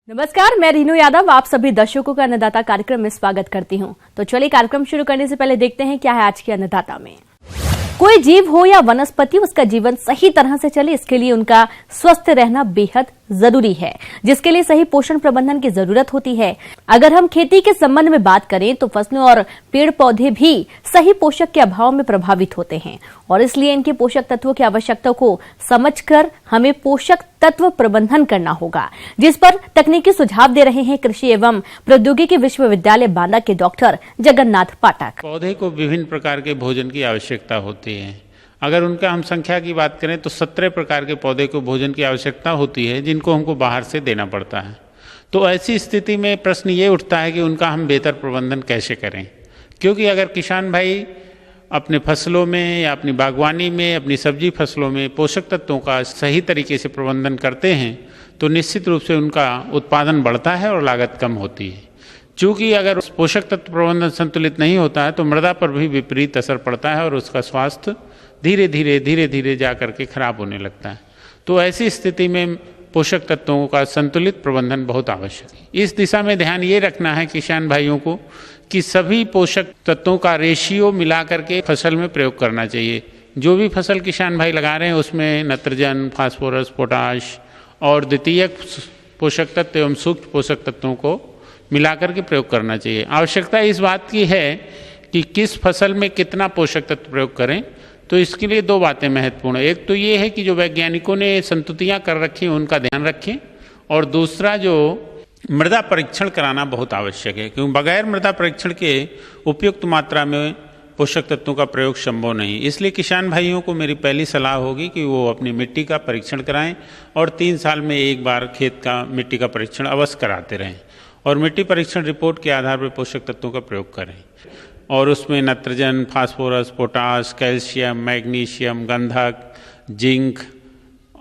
नमस्कार, मैं रीनू यादव आप सभी दर्शकों का अन्नदाता कार्यक्रम में स्वागत करती हूं। तो चलिए कार्यक्रम शुरू करने से पहले देखते हैं क्या है आज के अन्नदाता में। कोई जीव हो या वनस्पति, उसका जीवन सही तरह से चले इसके लिए उनका स्वस्थ रहना बेहद जरूरी है, जिसके लिए सही पोषण प्रबंधन की जरूरत होती है। अगर हम खेती के संबंध में बात करें तो फसलों और पेड़ पौधे भी सही पोषक के अभाव में प्रभावित होते हैं और इसलिए इनके पोषक तत्वों की आवश्यकता को समझकर हमें पोषक तत्व प्रबंधन करना होगा, जिस पर तकनीकी सुझाव दे रहे हैं कृषि एवं प्रौद्योगिकी विश्वविद्यालय बांदा के डॉक्टर जगन्नाथ पाठक। पौधे को विभिन्न प्रकार के भोजन की आवश्यकता होती है। अगर उनका हम संख्या की बात करें तो 17 प्रकार के पौधे को भोजन की आवश्यकता होती है, जिनको हमको बाहर से देना पड़ता है। तो ऐसी स्थिति में प्रश्न ये उठता है कि उनका हम बेहतर प्रबंधन कैसे करें, क्योंकि अगर किसान भाई अपने फसलों में या अपनी बागवानी में, अपनी सब्जी फसलों में पोषक तत्वों का सही तरीके से प्रबंधन करते हैं तो निश्चित रूप से उनका उत्पादन बढ़ता है और लागत कम होती है। चूँकि अगर पोषक तत्व प्रबंधन संतुलित नहीं होता है तो मृदा पर भी विपरीत असर पड़ता है और उसका स्वास्थ्य धीरे धीरे जा करके खराब होने लगता है। तो ऐसी स्थिति में पोषक तत्वों का संतुलित प्रबंधन बहुत आवश्यक है। इस दिशा में ध्यान ये रखना है किसान भाइयों को कि सभी पोषक तत्वों का रेशियो मिला करके फसल में प्रयोग करना चाहिए। जो भी फसल किसान भाई लगा रहे हैं उसमें नाइट्रोजन, फास्फोरस, पोटाश और द्वितीयक पोषक तत्व एवं सूक्ष्म पोषक तत्वों को मिलाकर के प्रयोग करना चाहिए। आवश्यकता इस बात की है कि किस फसल में कितना पोषक तत्व प्रयोग करें, तो इसके लिए दो बातें महत्वपूर्ण है। एक तो ये है कि जो वैज्ञानिकों ने संतुतियाँ कर रखी हैं उनका ध्यान रखें, और दूसरा जो मृदा परीक्षण कराना बहुत आवश्यक है, क्योंकि बगैर मृदा परीक्षण के उपयुक्त मात्रा में पोषक तत्वों का प्रयोग संभव नहीं। इसलिए किसान भाइयों को मेरी पहली सलाह होगी कि वो अपनी मिट्टी का परीक्षण कराएं और 3 साल में एक बार खेत का मिट्टी का परीक्षण अवश्य कराते रहें और मिट्टी परीक्षण रिपोर्ट के आधार पर पोषक तत्वों का प्रयोग करें। और उसमें nitrogen, phosphorus, potash, calcium, magnesium, गंधक, जिंक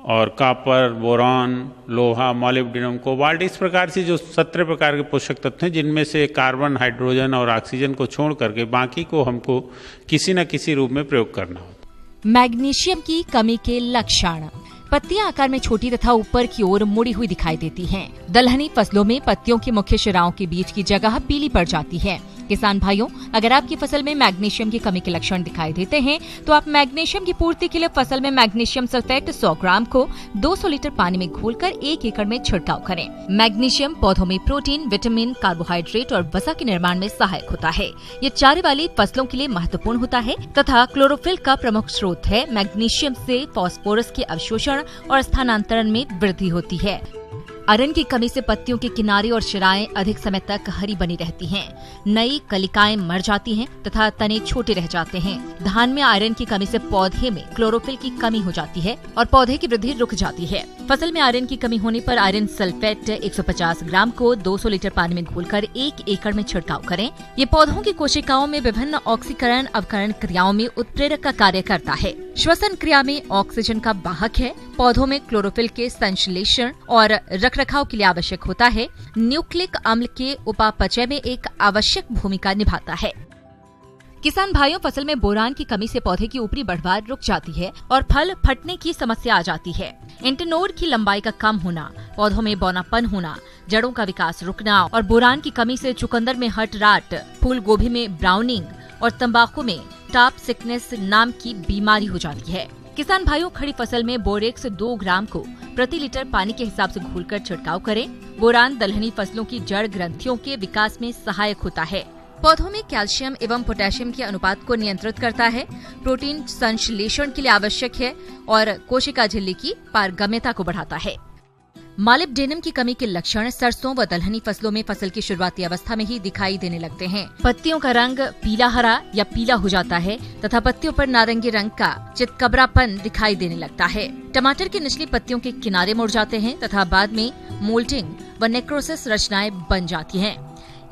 और कॉपर, बोरॉन, लोहा, मॉलिब्डेनम, कोबाल्ट, इस प्रकार से जो 17 प्रकार के पोषक तत्व हैं, जिनमें से कार्बन, हाइड्रोजन और ऑक्सीजन को छोड़ करके बाकी को हमको किसी न किसी रूप में प्रयोग करना होता। मैग्नीशियम की कमी के लक्षण। पत्तियां आकार में छोटी तथा ऊपर की ओर मुड़ी हुई दिखाई देती हैं। दलहनी फसलों में पत्तियों की मुख्य शिराओं के बीच की जगह पीली पड़ जाती है। किसान भाइयों, अगर आपकी फसल में मैग्नीशियम की कमी के लक्षण दिखाई देते हैं तो आप मैग्नीशियम की पूर्ति के लिए फसल में मैग्नीशियम सल्फेट 100 ग्राम को 200 लीटर पानी में घोलकर 1 एकड़ में छिड़काव करें। मैग्नीशियम पौधों में प्रोटीन, विटामिन, कार्बोहाइड्रेट और वसा के निर्माण में सहायक होता है। ये चारे वाली फसलों के लिए महत्वपूर्ण होता है तथा क्लोरोफिल का प्रमुख स्रोत है। मैग्नीशियम से फास्फोरस के अवशोषण और स्थानांतरण में वृद्धि होती है। आयरन की कमी से पत्तियों के किनारे और शिराएं अधिक समय तक हरी बनी रहती हैं। नई कलिकाएं मर जाती हैं तथा तने छोटे रह जाते हैं। धान में आयरन की कमी से पौधे में क्लोरोफिल की कमी हो जाती है और पौधे की वृद्धि रुक जाती है। फसल में आयरन की कमी होने पर आयरन सल्फेट 150 ग्राम को 200 लीटर पानी में घोलकर 1 एकड़ में छिड़काव करें। ये पौधों की कोशिकाओं में विभिन्न ऑक्सीकरण अवकरण क्रियाओं में उत्प्रेरक का कार्य करता है। श्वसन क्रिया में ऑक्सीजन का वाहक है। पौधों में क्लोरोफिल के संश्लेषण और रखरखाव के लिए आवश्यक होता है। न्यूक्लिक अम्ल के उपापचय में एक आवश्यक भूमिका निभाता है। किसान भाइयों, फसल में बोरान की कमी से पौधे की ऊपरी बढ़वार रुक जाती है और फल फटने की समस्या आ जाती है। इंटरनोड की लंबाई का कम होना, पौधों में बौनापन होना, जड़ों का विकास रुकना और बोरान की कमी से चुकंदर में हट राट, फूल गोभी में ब्राउनिंग और तंबाकू में टॉप सिकनेस नाम की बीमारी हो जाती है। किसान भाइयों, खड़ी फसल में बोरेक्स 2 ग्राम को प्रति लीटर पानी के हिसाब से घोलकर छिड़काव करें। बोरान दलहनी फसलों की जड़ ग्रंथियों के विकास में सहायक होता है। पौधों में कैल्शियम एवं पोटेशियम के अनुपात को नियंत्रित करता है। प्रोटीन संश्लेषण के लिए आवश्यक है और कोशिका झिल्ली की पारगम्यता को बढ़ाता है। मॉलिब्डेनम की कमी के लक्षण सरसों व दलहनी फसलों में फसल की शुरुआती अवस्था में ही दिखाई देने लगते हैं। पत्तियों का रंग पीला हरा या पीला हो जाता है तथा पत्तियों पर नारंगी रंग का चितकबरापन दिखाई देने लगता है। टमाटर की निचली पत्तियों के किनारे मुड़ जाते हैं तथा बाद में मोल्टिंग व नेक्रोसिस रचनाएं बन जाती हैं।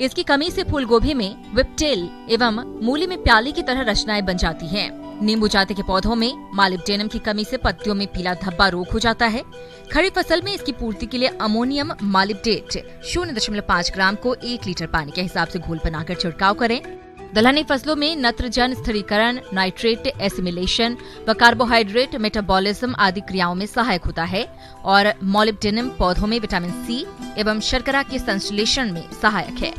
इसकी कमी से फूल गोभी में विप्टेल एवं मूली में प्याली की तरह रचनाएं बन जाती हैं। नींबू जाति के पौधों में मॉलिब्डेनम की कमी से पत्तियों में पीला धब्बा रोग हो जाता है। खड़ी फसल में इसकी पूर्ति के लिए अमोनियम मॉलिब्डेट 0.5 ग्राम को 1 लीटर पानी के हिसाब से घोल बनाकर छिड़काव करें। दलहनी फसलों में नत्रजन स्थिरीकरण, नाइट्रेट एसिमिलेशन व कार्बोहाइड्रेट मेटाबॉलिज्म आदि क्रियाओं में सहायक होता है और मोलिब्डेनम पौधों में विटामिन सी एवं शर्करा के संश्लेषण में सहायक है।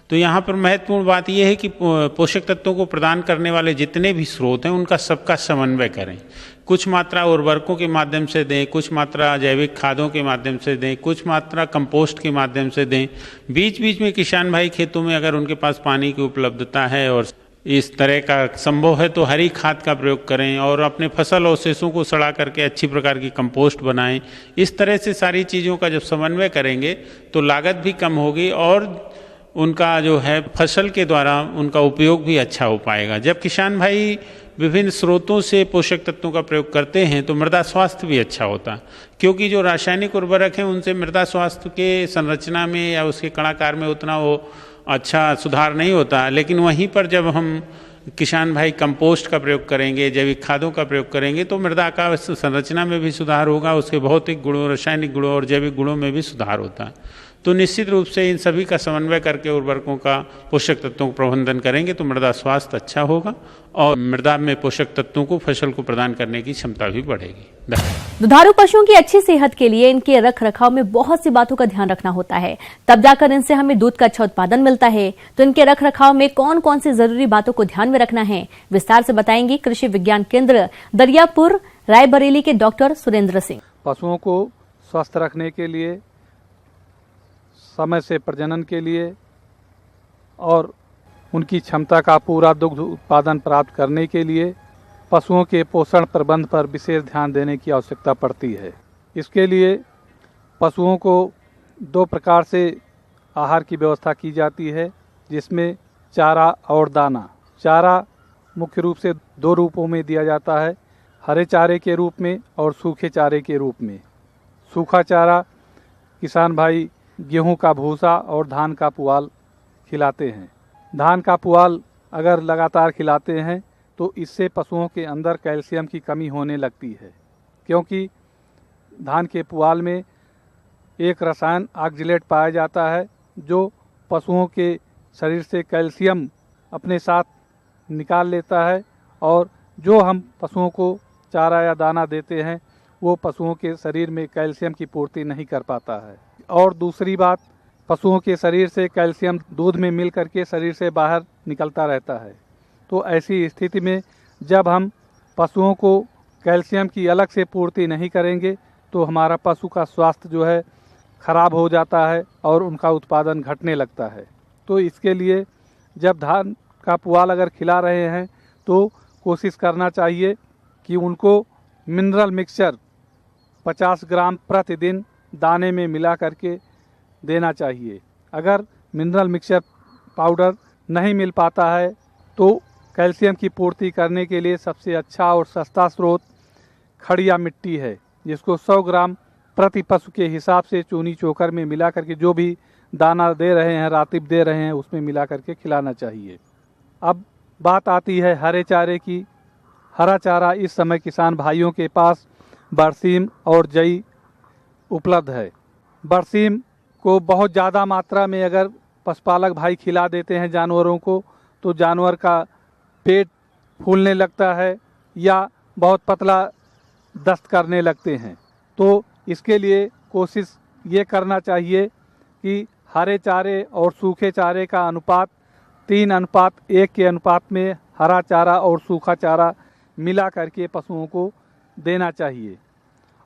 तो यहाँ पर महत्वपूर्ण बात यह है कि पोषक तत्वों को प्रदान करने वाले जितने भी स्रोत हैं उनका सबका समन्वय करें। कुछ मात्रा उर्वरकों के माध्यम से दें, कुछ मात्रा जैविक खादों के माध्यम से दें, कुछ मात्रा कंपोस्ट के माध्यम से दें। बीच बीच में किसान भाई खेतों में अगर उनके पास पानी की उपलब्धता है और इस तरह का संभव है तो हरी खाद का प्रयोग करें और अपने फसल अवशेषों को सड़ा करके अच्छी प्रकार की कंपोस्ट बनाएं। इस तरह से सारी चीज़ों का जब समन्वय करेंगे तो लागत भी कम होगी और उनका जो है फसल के द्वारा उनका उपयोग भी अच्छा हो पाएगा। जब किसान भाई विभिन्न स्रोतों से पोषक तत्वों का प्रयोग करते हैं तो मृदा स्वास्थ्य भी अच्छा होता, क्योंकि जो रासायनिक उर्वरक हैं उनसे मृदा स्वास्थ्य के संरचना में या उसके कणाकार में उतना वो अच्छा सुधार नहीं होता। लेकिन वहीं पर जब हम किसान भाई कंपोस्ट का प्रयोग करेंगे, जैविक खादों का प्रयोग करेंगे तो मृदा का संरचना में भी सुधार होगा, उसके भौतिक गुणों, रासायनिक गुणों और जैविक गुणों में भी सुधार होता। तो निश्चित रूप से इन सभी का समन्वय करके उर्वरकों का, पोषक तत्वों का प्रबंधन करेंगे तो मृदा स्वास्थ्य अच्छा होगा और मृदा में पोषक तत्वों को फसल को प्रदान करने की क्षमता भी बढ़ेगी। दुधारू पशुओं की अच्छी सेहत के लिए इनके रख रखाव में बहुत सी बातों का ध्यान रखना होता है, तब जाकर इनसे हमें दूध का अच्छा उत्पादन मिलता है। तो इनके रख रखाव में कौन कौन सी जरूरी बातों को ध्यान में रखना है, विस्तार से बताएंगे कृषि विज्ञान केंद्र दरियापुर रायबरेली के डॉक्टर सुरेंद्र सिंह। पशुओं को स्वस्थ रखने के लिए, समय से प्रजनन के लिए और उनकी क्षमता का पूरा दुग्ध उत्पादन प्राप्त करने के लिए पशुओं के पोषण प्रबंध पर विशेष ध्यान देने की आवश्यकता पड़ती है। इसके लिए पशुओं को 2 प्रकार से आहार की व्यवस्था की जाती है, जिसमें चारा और दाना। चारा मुख्य रूप से 2 रूपों में दिया जाता है, हरे चारे के रूप में और सूखे चारे के रूप में। सूखा चारा किसान भाई गेहूं का भूसा और धान का पुआल खिलाते हैं। धान का पुआल अगर लगातार खिलाते हैं तो इससे पशुओं के अंदर कैल्शियम की कमी होने लगती है, क्योंकि धान के पुआल में एक रसायन ऑक्जेलेट पाया जाता है जो पशुओं के शरीर से कैल्शियम अपने साथ निकाल लेता है और जो हम पशुओं को चारा या दाना देते हैं वो पशुओं के शरीर में कैल्शियम की पूर्ति नहीं कर पाता है। और दूसरी बात, पशुओं के शरीर से कैल्शियम दूध में मिल करके शरीर से बाहर निकलता रहता है। तो ऐसी स्थिति में जब हम पशुओं को कैल्शियम की अलग से पूर्ति नहीं करेंगे तो हमारा पशु का स्वास्थ्य जो है खराब हो जाता है और उनका उत्पादन घटने लगता है। तो इसके लिए जब धान का पुआल अगर खिला रहे हैं तो कोशिश करना चाहिए कि उनको मिनरल मिक्सचर 50 ग्राम प्रतिदिन दाने में मिला करके देना चाहिए। अगर मिनरल मिक्सचर पाउडर नहीं मिल पाता है तो कैल्शियम की पूर्ति करने के लिए सबसे अच्छा और सस्ता स्रोत खड़िया मिट्टी है, जिसको 100 ग्राम प्रति पशु के हिसाब से चूनी चोकर में मिला करके जो भी दाना दे रहे हैं, रातिब दे रहे हैं, उसमें मिला करके खिलाना चाहिए। अब बात आती है हरे चारे की। हरा चारा इस समय किसान भाइयों के पास बरसीम और जई उपलब्ध है। बरसीम को बहुत ज़्यादा मात्रा में अगर पशुपालक भाई खिला देते हैं जानवरों को तो जानवर का पेट फूलने लगता है या बहुत पतला दस्त करने लगते हैं। तो इसके लिए कोशिश ये करना चाहिए कि हरे चारे और सूखे चारे का अनुपात 3:1 के अनुपात में हरा चारा और सूखा चारा मिला करके पशुओं को देना चाहिए।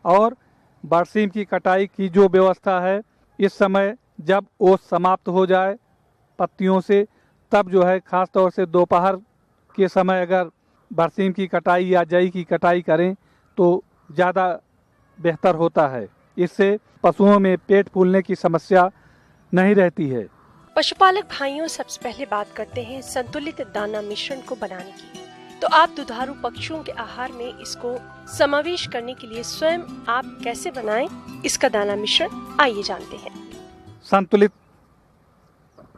और बरसीम की कटाई की जो व्यवस्था है, इस समय जब ओस समाप्त हो जाए पत्तियों से, तब जो है ख़ास तौर से दोपहर के समय अगर बरसीम की कटाई या जई की कटाई करें तो ज़्यादा बेहतर होता है। इससे पशुओं में पेट फूलने की समस्या नहीं रहती है। पशुपालक भाइयों, सबसे पहले बात करते हैं संतुलित दाना मिश्रण को बनाने की। तो आप दुधारू पक्षियों के आहार में इसको समावेश करने के लिए स्वयं आप कैसे बनाएं इसका दाना मिश्रण, आइए जानते हैं। संतुलित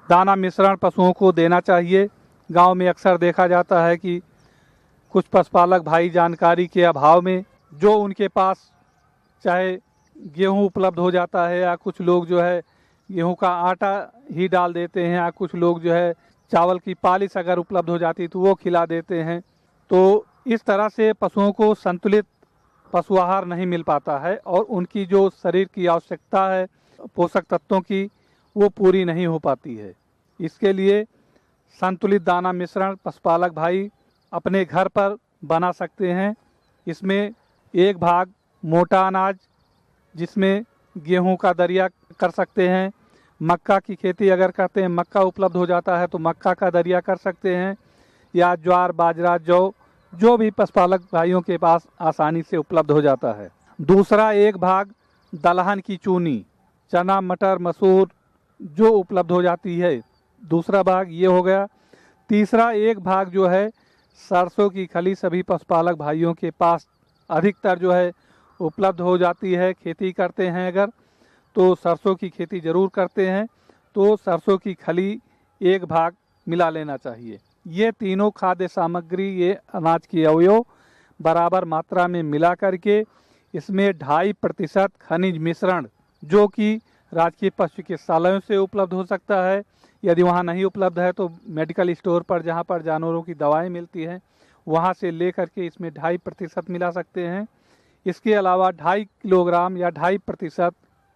दाना मिश्रण पशुओं को देना चाहिए। गांव में अक्सर देखा जाता है कि कुछ पशुपालक भाई जानकारी के अभाव में जो उनके पास चाहे गेहूं उपलब्ध हो जाता है या कुछ लोग जो है गेहूं का आटा ही डाल देते हैं या कुछ लोग जो है चावल की पालिश अगर उपलब्ध हो जाती तो वो खिला देते हैं। तो इस तरह से पशुओं को संतुलित पशु आहार नहीं मिल पाता है और उनकी जो शरीर की आवश्यकता है पोषक तत्वों की वो पूरी नहीं हो पाती है। इसके लिए संतुलित दाना मिश्रण पशुपालक भाई अपने घर पर बना सकते हैं। इसमें एक भाग मोटा अनाज जिसमें गेहूं का दरिया कर सकते हैं, मक्का की खेती अगर करते हैं मक्का उपलब्ध हो जाता है तो मक्का का दरिया कर सकते हैं, या ज्वार बाजरा जौ जो भी पशुपालक भाइयों के पास आसानी से उपलब्ध हो जाता है। दूसरा एक भाग दलहन की चूनी चना मटर मसूर जो उपलब्ध हो जाती है, दूसरा भाग ये हो गया। तीसरा एक भाग जो है सरसों की खली सभी पशुपालक भाइयों के पास अधिकतर जो है उपलब्ध हो जाती है। खेती करते हैं अगर तो सरसों की खेती ज़रूर करते हैं तो सरसों की खली एक भाग मिला लेना चाहिए। ये तीनों खाद्य सामग्री ये अनाज की अवयव बराबर मात्रा में मिला करके इसमें 2.5% खनिज मिश्रण जो कि राजकीय पशु चिकित्सालयों से उपलब्ध हो सकता है, यदि वहाँ नहीं उपलब्ध है तो मेडिकल स्टोर पर जहाँ पर जानवरों की दवाएं मिलती हैं वहाँ से ले करके इसमें 2.5% मिला सकते हैं। इसके अलावा 2.5 किलोग्राम या 2.5%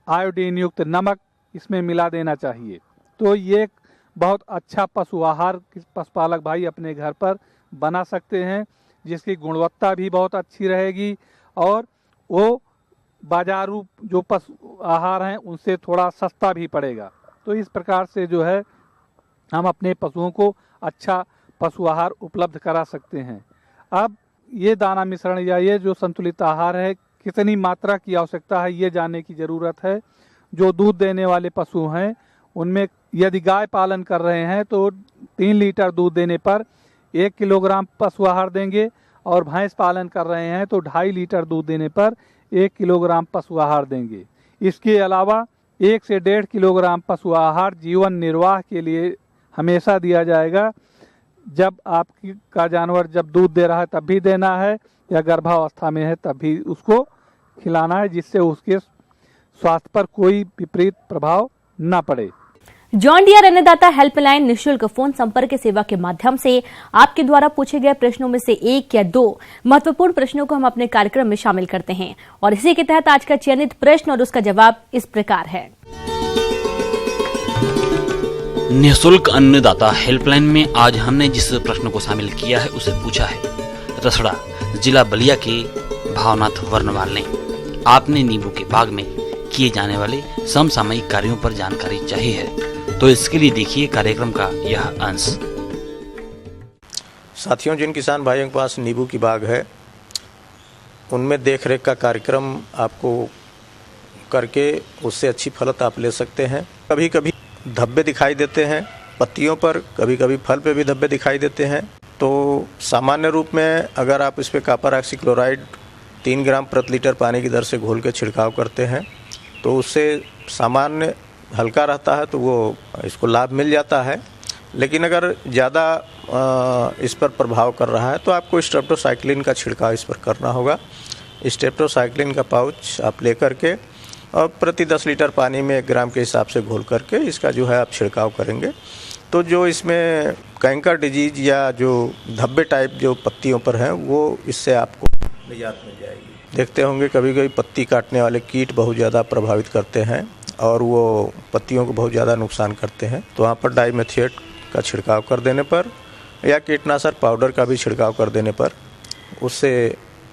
आयोडीन युक्त नमक इसमें मिला देना चाहिए। तो ये बहुत अच्छा पशु आहार पशुपालक भाई अपने घर पर बना सकते हैं जिसकी गुणवत्ता भी बहुत अच्छी रहेगी और वो बाजारू जो पशु आहार हैं उनसे थोड़ा सस्ता भी पड़ेगा। तो इस प्रकार से जो है हम अपने पशुओं को अच्छा पशु आहार उपलब्ध करा सकते हैं। अब ये दाना मिश्रण या ये जो संतुलित आहार है कितनी मात्रा की आवश्यकता है ये जानने की ज़रूरत है। जो दूध देने वाले पशु हैं उनमें यदि गाय पालन कर रहे हैं तो 3 लीटर दूध देने पर 1 किलोग्राम पशु आहार देंगे और भैंस पालन कर रहे हैं तो 2.5 लीटर दूध देने पर 1 किलोग्राम पशु आहार देंगे। इसके अलावा 1 से 1.5 किलोग्राम पशु आहार जीवन निर्वाह के लिए हमेशा दिया जाएगा। जब आपका जानवर जब दूध दे रहा है तब भी देना है या गर्भावस्था में है तब भी उसको खिलाना है जिससे उसके स्वास्थ्य पर कोई विपरीत प्रभाव न पड़े। जॉन डियर अन्नदाता हेल्पलाइन निःशुल्क फोन संपर्क सेवा के माध्यम से आपके द्वारा पूछे गए प्रश्नों में से 1 या 2 महत्वपूर्ण प्रश्नों को हम अपने कार्यक्रम में शामिल करते हैं और इसी के तहत आज का चयनित प्रश्न और उसका जवाब इस प्रकार है। निःशुल्क अन्नदाता हेल्पलाइन में आज हमने जिस प्रश्न को शामिल किया है उसे पूछा है रसड़ा जिला बलिया के भावनाथ वर्णवाल ने। आपने नींबू के बाग में किए जाने वाले समसामयिक कार्यों पर जानकारी चाहिए है तो इसके लिए देखिए कार्यक्रम का यह अंश। साथियों, जिन किसान भाइयों के पास नींबू की बाग है उनमें देख रेख का कार्यक्रम आपको करके उससे अच्छी फलत आप ले सकते हैं। कभी कभी धब्बे दिखाई देते हैं पत्तियों पर, कभी कभी फल पे भी धब्बे दिखाई देते हैं। तो सामान्य रूप में अगर आप इस पर कॉपर ऑक्सीक्लोराइड 3 ग्राम प्रति लीटर पानी की दर से घोल के छिड़काव करते हैं तो उससे सामान्य हल्का रहता है तो वो इसको लाभ मिल जाता है। लेकिन अगर ज़्यादा इस पर प्रभाव कर रहा है तो आपको स्ट्रेप्टोसाइक्लिन का छिड़काव इस पर करना होगा। स्ट्रेप्टोसाइक्लिन का पाउच आप ले करके और प्रति 10 लीटर पानी में 1 ग्राम के हिसाब से घोल करके इसका जो है आप छिड़काव करेंगे तो जो इसमें कैंकर डिजीज या जो धब्बे टाइप जो पत्तियों पर हैं वो इससे आपको निजात मिल जाएगी। देखते होंगे कभी कभी पत्ती काटने वाले कीट बहुत ज़्यादा प्रभावित करते हैं और वो पत्तियों को बहुत ज़्यादा नुकसान करते हैं। तो वहाँ पर डाइमेथिएट का छिड़काव कर देने पर या कीटनाशक पाउडर का भी छिड़काव कर देने पर उससे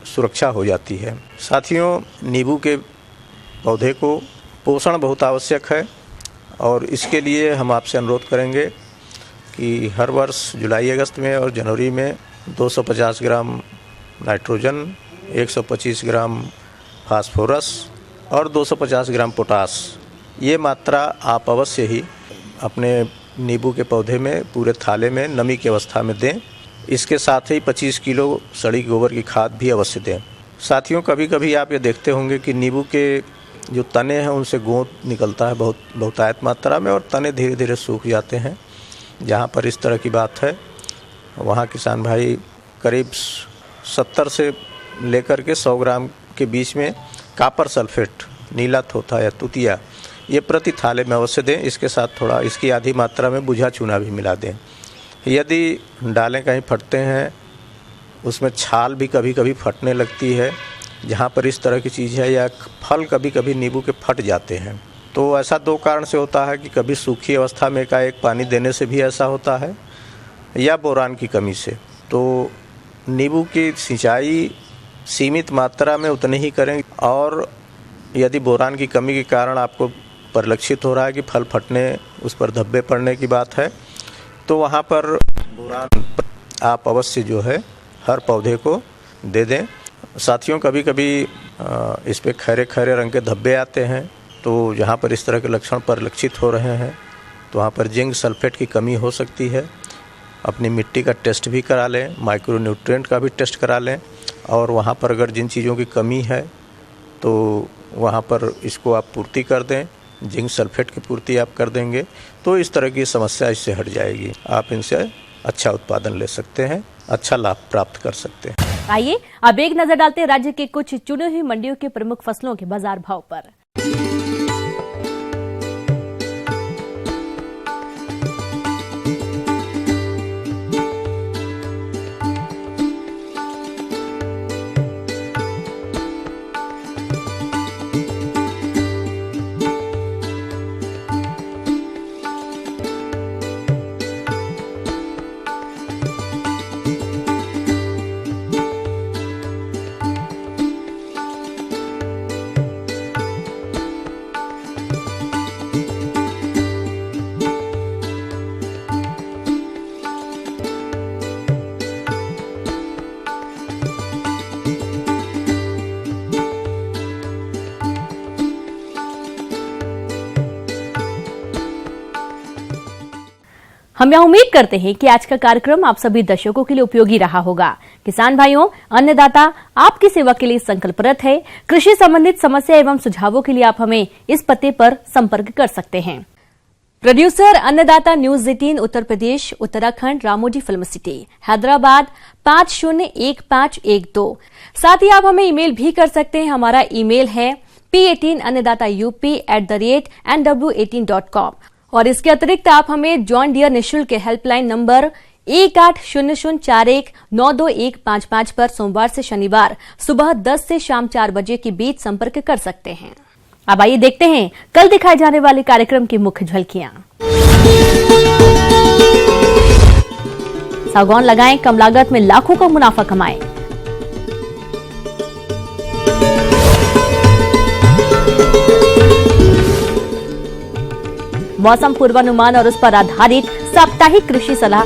सुरक्षा हो जाती है। साथियों, नींबू के पौधे को पोषण बहुत आवश्यक है और इसके लिए हम आपसे अनुरोध करेंगे कि हर वर्ष जुलाई अगस्त में और जनवरी में 250 ग्राम नाइट्रोजन, 125 ग्राम फास्फोरस और 250 ग्राम पोटास ये मात्रा आप अवश्य ही अपने नींबू के पौधे में पूरे थाले में नमी की अवस्था में दें। इसके साथ ही 25 किलो सड़ी गोबर की खाद भी अवश्य दें। साथियों, कभी कभी आप ये देखते होंगे कि नींबू के जो तने हैं उनसे गोंद निकलता है बहुतायत मात्रा में और तने धीरे धीरे सूख जाते हैं। जहाँ पर इस तरह की बात है वहाँ किसान भाई करीब 70 से लेकर के 100 ग्राम के बीच में कॉपर सल्फेट, नीला थोथा या तुतिया ये प्रति थाले में अवश्य दें। इसके साथ थोड़ा इसकी आधी मात्रा में बुझा चूना भी मिला दें। यदि डालें कहीं फटते हैं, उसमें छाल भी कभी कभी फटने लगती है, जहाँ पर इस तरह की चीज़ है, या फल कभी कभी नींबू के फट जाते हैं। तो ऐसा 2 कारण से होता है कि कभी सूखी अवस्था में एकाएक पानी देने से भी ऐसा होता है, या बोरान की कमी से। तो नींबू की सिंचाई सीमित मात्रा में उतनी ही करें, और यदि बोरान की कमी के कारण आपको परिलक्षित हो रहा है कि फल फटने, उस पर धब्बे पड़ने की बात है, तो वहाँ पर बोरान आप अवश्य जो है हर पौधे को दे दें। साथियों, कभी कभी इस पे खैरे खैरे रंग के धब्बे आते हैं, तो जहाँ पर इस तरह के लक्षण परिलक्षित हो रहे हैं तो वहाँ पर जिंक सल्फेट की कमी हो सकती है। अपनी मिट्टी का टेस्ट भी करा लें, माइक्रो न्यूट्रिएंट का भी टेस्ट करा लें, और वहाँ पर अगर जिन चीज़ों की कमी है तो वहाँ पर इसको आप पूर्ति कर दें, जिंक सल्फेट की पूर्ति आप कर देंगे तो इस तरह की समस्या इससे हट जाएगी। आप इनसे अच्छा उत्पादन ले सकते हैं, अच्छा लाभ प्राप्त कर सकते हैं। आइए अब एक नजर डालते हैं राज्य के कुछ चुनी हुई मंडियों के प्रमुख फसलों के बाजार भाव पर। हम यह उम्मीद करते हैं कि आज का कार्यक्रम आप सभी दर्शकों के लिए उपयोगी रहा होगा। किसान भाइयों, अन्नदाता आपकी सेवा के लिए संकल्परत है। कृषि संबंधित समस्या एवं सुझावों के लिए आप हमें इस पते पर संपर्क कर सकते हैं। प्रोड्यूसर अन्नदाता news 18 Uttar Pradesh Uttarakhand Ramoji film city Hyderabad 501512। साथ ही आप हमें ईमेल भी कर सकते हैं। हमारा ईमेल है p18annadata@nw18.com। और इसके अतिरिक्त आप हमें जॉन डियर निःशुल्क हेल्पलाइन नंबर 180041922155 पर सोमवार से शनिवार सुबह 10 से शाम 4 बजे के बीच संपर्क कर सकते हैं। अब आइए देखते हैं कल दिखाए जाने वाले कार्यक्रम की मुख्य झलकियां। सागौन लगाएं, कम लागत में लाखों का मुनाफा कमाएं। मौसम पूर्वानुमान और उस पर आधारित साप्ताहिक कृषि सलाह।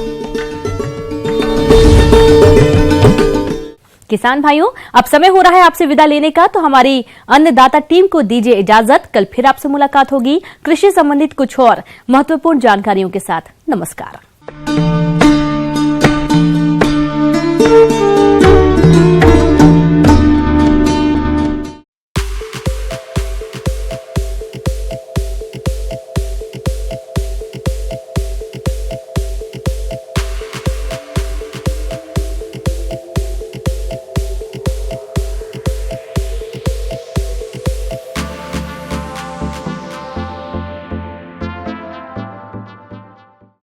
किसान भाइयों, अब समय हो रहा है आपसे विदा लेने का, तो हमारी अन्नदाता टीम को दीजिए इजाजत। कल फिर आपसे मुलाकात होगी कृषि संबंधित कुछ और महत्वपूर्ण जानकारियों के साथ। नमस्कार।